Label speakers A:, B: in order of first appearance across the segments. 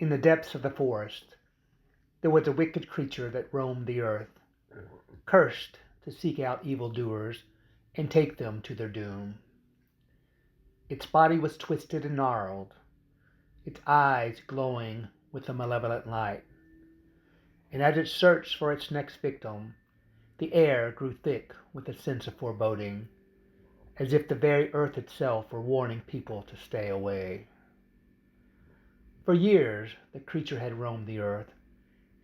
A: In the depths of the forest there was a wicked creature that roamed the earth, cursed to seek out evildoers and take them to their doom. Its body was twisted and gnarled, its eyes glowing with a malevolent light, and as it searched for its next victim, the air grew thick with a sense of foreboding, as if the very earth itself were warning people to stay away. For years the creature had roamed the earth,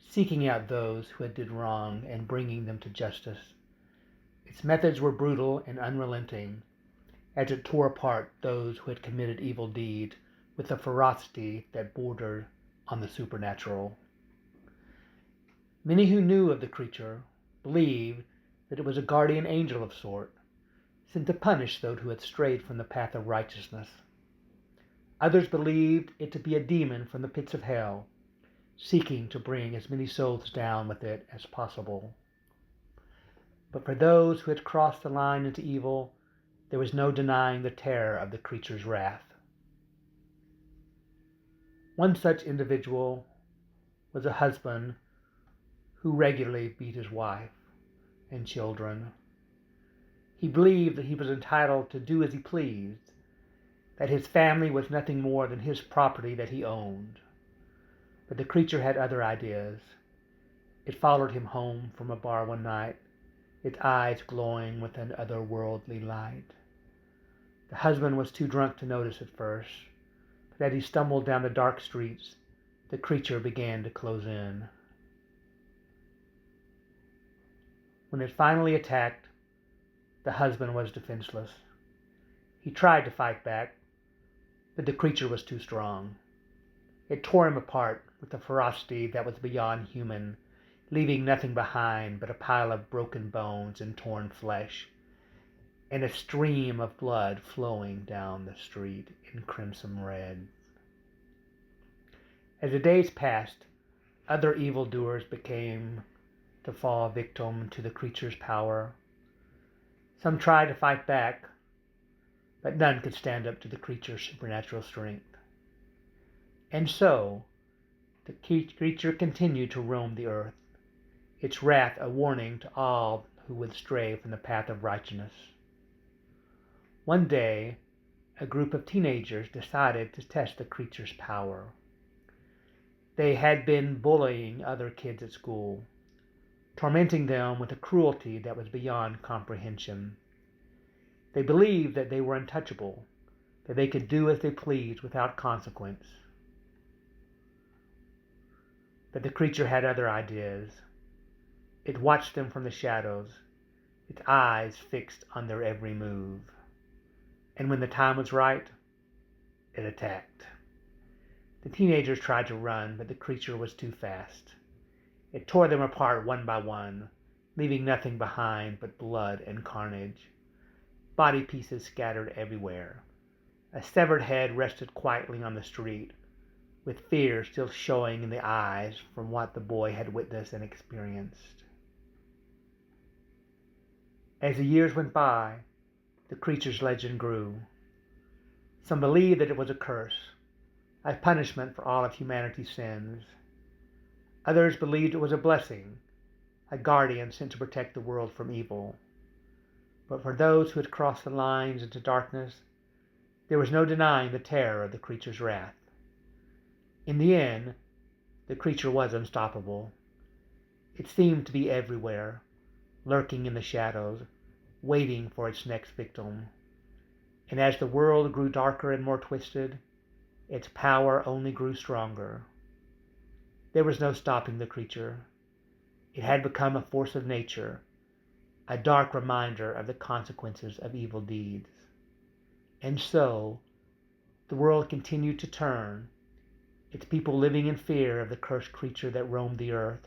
A: seeking out those who had did wrong and bringing them to justice. Its methods were brutal and unrelenting, as it tore apart those who had committed evil deeds with a ferocity that bordered on the supernatural. Many who knew of the creature believed that it was a guardian angel of sort, sent to punish those who had strayed from the path of righteousness. Others believed it to be a demon from the pits of hell, seeking to bring as many souls down with it as possible. But for those who had crossed the line into evil, there was no denying the terror of the creature's wrath. One such individual was a husband who regularly beat his wife and children. He believed that he was entitled to do as he pleased, that his family was nothing more than his property that he owned. But the creature had other ideas. It followed him home from a bar one night, its eyes glowing with an otherworldly light. The husband was too drunk to notice at first, but as he stumbled down the dark streets, the creature began to close in. When it finally attacked, the husband was defenseless. He tried to fight back, but the creature was too strong. It tore him apart with a ferocity that was beyond human, leaving nothing behind but a pile of broken bones and torn flesh, and a stream of blood flowing down the street in crimson red. As the days passed, other evildoers became to fall victim to the creature's power. Some tried to fight back, but none could stand up to the creature's supernatural strength. And so, the creature continued to roam the earth, its wrath a warning to all who would stray from the path of righteousness. One day, a group of teenagers decided to test the creature's power. They had been bullying other kids at school, tormenting them with a cruelty that was beyond comprehension. They believed that they were untouchable, that they could do as they pleased without consequence. But the creature had other ideas. It watched them from the shadows, its eyes fixed on their every move. And when the time was right, it attacked. The teenagers tried to run, but the creature was too fast. It tore them apart one by one, leaving nothing behind but blood and carnage. Body pieces scattered everywhere. A severed head rested quietly on the street, with fear still showing in the eyes from what the boy had witnessed and experienced. As the years went by, the creature's legend grew. Some believed that it was a curse, a punishment for all of humanity's sins. Others believed it was a blessing, a guardian sent to protect the world from evil. But for those who had crossed the lines into darkness, there was no denying the terror of the creature's wrath. In the end, the creature was unstoppable. It seemed to be everywhere, lurking in the shadows, waiting for its next victim. And as the world grew darker and more twisted, its power only grew stronger. There was no stopping the creature. It had become a force of nature, a dark reminder of the consequences of evil deeds. And so, the world continued to turn, its people living in fear of the cursed creature that roamed the earth,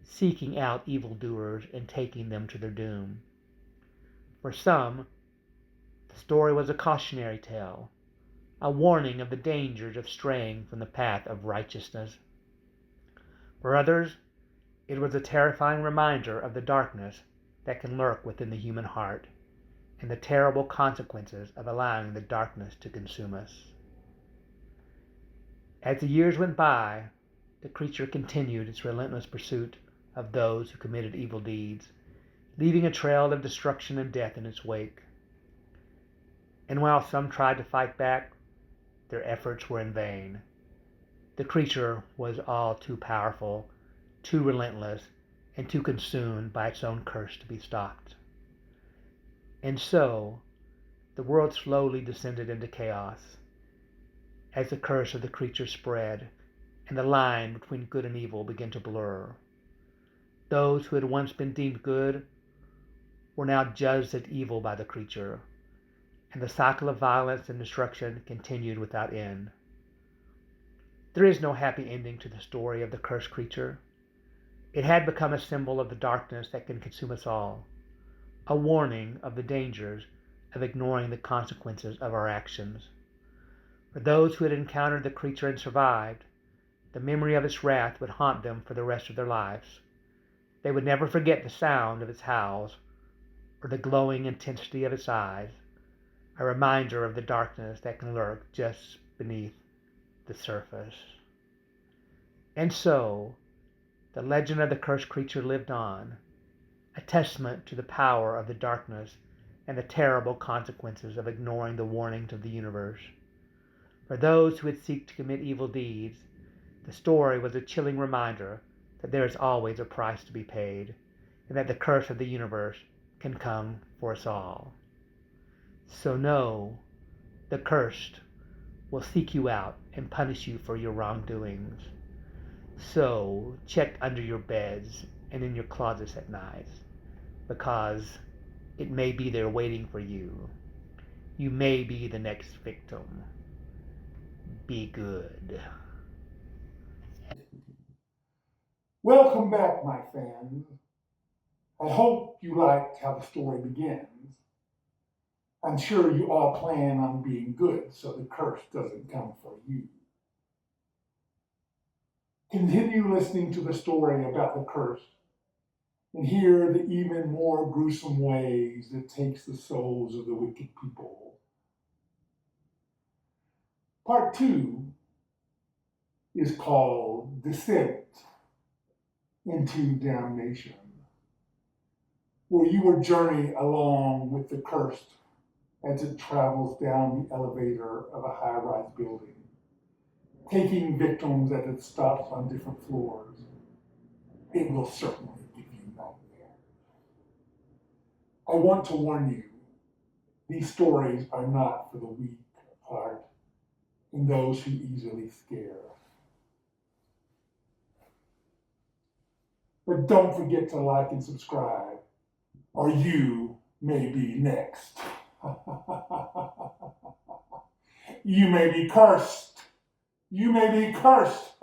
A: seeking out evildoers and taking them to their doom. For some, the story was a cautionary tale, a warning of the dangers of straying from the path of righteousness. For others, it was a terrifying reminder of the darkness that can lurk within the human heart and the terrible consequences of allowing the darkness to consume us. As the years went by, the creature continued its relentless pursuit of those who committed evil deeds, leaving a trail of destruction and death in its wake. And while some tried to fight back, their efforts were in vain. The creature was all too powerful, too relentless, and too consumed by its own curse to be stopped. And so, the world slowly descended into chaos as the curse of the creature spread and the line between good and evil began to blur. Those who had once been deemed good were now judged as evil by the creature, and the cycle of violence and destruction continued without end. There is no happy ending to the story of the cursed creature. It had become a symbol of the darkness that can consume us all, a warning of the dangers of ignoring the consequences of our actions. For those who had encountered the creature and survived, the memory of its wrath would haunt them for the rest of their lives. They would never forget the sound of its howls or the glowing intensity of its eyes, a reminder of the darkness that can lurk just beneath the surface. And so, the legend of the cursed creature lived on, a testament to the power of the darkness and the terrible consequences of ignoring the warnings of the universe. For those who would seek to commit evil deeds, the story was a chilling reminder that there is always a price to be paid, and that the curse of the universe can come for us all. So know, the cursed will seek you out and punish you for your wrongdoings. So check under your beds and in your closets at night, because it may be there waiting for you. You may be the next victim. Be good.
B: Welcome back, my fans. I hope you liked how the story begins. I'm sure you all plan on being good so the curse doesn't come for you. Continue listening to the story about the curse and hear the even more gruesome ways it takes the souls of the wicked people. Part 2 is called Descent into Damnation, where you will journey along with the cursed as it travels down the elevator of a high-rise building, taking victims as it stops on different floors. It will certainly give you nightmares. I want to warn you, these stories are not for the weak of heart and those who easily scare. But don't forget to like and subscribe, or you may be next. You may be cursed. You may be cursed.